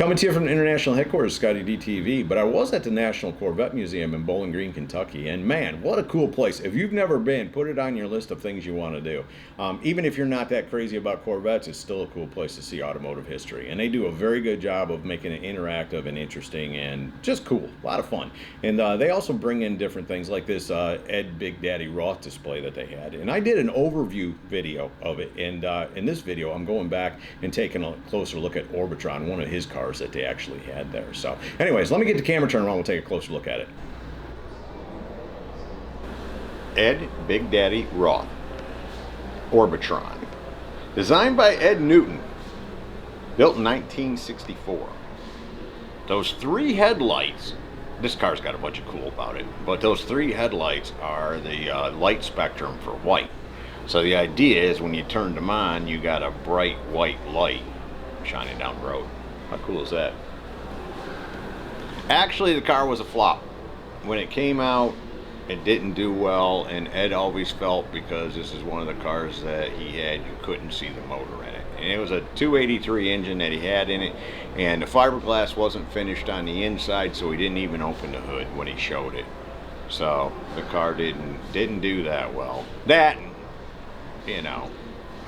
Coming to you from the international headquarters, ScottieDTV, but I was at the National Corvette Museum in Bowling Green, Kentucky, and man, what a cool place. If you've never been, put it on your list of things you want to do. Even if you're not that crazy about Corvettes, it's still a cool place to see automotive history, and they do a very good job of making it interactive and interesting and just cool, a lot of fun. And they also bring in different things like this Ed Big Daddy Roth display that they had, and I did an overview video of it, and in this video I'm going back and taking a closer look at Orbitron, one of his cars that they actually had there. So anyways, let me get the camera turned around, we'll take a closer look at it. Ed Big Daddy Roth Orbitron, designed by Ed Newton, built in 1964. Those three headlights, this car's got a bunch of cool about it, but those three headlights are the light spectrum for white. So the idea is when you turn them on, you got a bright white light shining down the road. How cool is that? Actually, the car was a flop. When it came out, it didn't do well, and Ed always felt, because this is one of the cars that he had, you couldn't see the motor in it. And it was a 283 engine that he had in it, and the fiberglass wasn't finished on the inside, so he didn't even open the hood when he showed it. So the car didn't do that well. That, you know,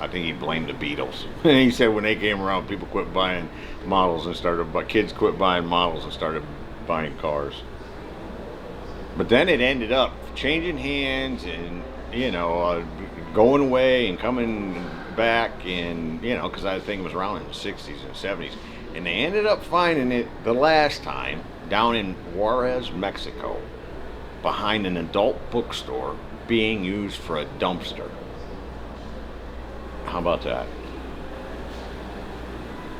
I think he blamed the Beatles. He said when they came around, people quit buying models and kids quit buying models and started buying cars. But then it ended up changing hands and, you know, going away and coming back, and, you know, because I think it was around in the 60s and 70s. And they ended up finding it the last time down in Juarez, Mexico, behind an adult bookstore being used for a dumpster. How about that?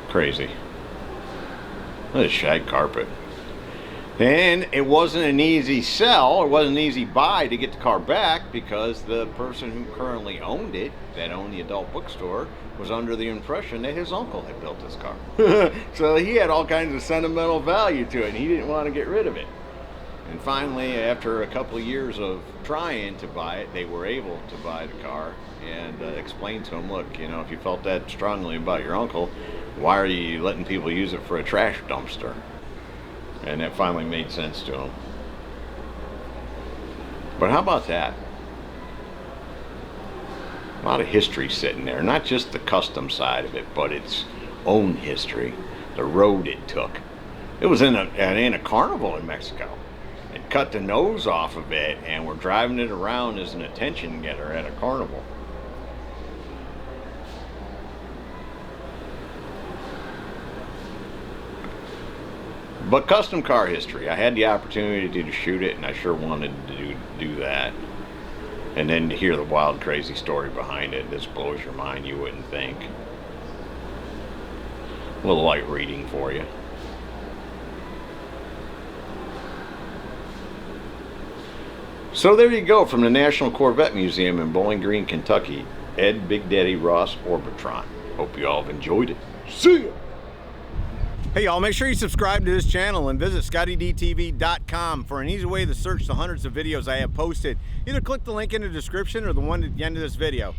Crazy. Look at this shag carpet. And it wasn't an easy sell, it wasn't an easy buy to get the car back, because the person who currently owned it, that owned the adult bookstore, was under the impression that his uncle had built this car. So he had all kinds of sentimental value to it, and he didn't want to get rid of it. And finally, after a couple of years of trying to buy it, they were able to buy the car and explain to him, look, you know, if you felt that strongly about your uncle, why are you letting people use it for a trash dumpster? And that finally made sense to him. But how about that? A lot of history sitting there, not just the custom side of it, but its own history, the road it took. It was in a carnival in Mexico. It cut the nose off of it, and we're driving it around as an attention getter at a carnival. But custom car history, I had the opportunity to shoot it, and I sure wanted to do that. And then to hear the wild, crazy story behind it, this blows your mind, you wouldn't think. A little light reading for you. So there you go, from the National Corvette Museum in Bowling Green, Kentucky, Ed Big Daddy Roth Orbitron. Hope you all have enjoyed it. See ya! Hey y'all, make sure you subscribe to this channel and visit ScottieDTV.com for an easy way to search the hundreds of videos I have posted. Either click the link in the description or the one at the end of this video.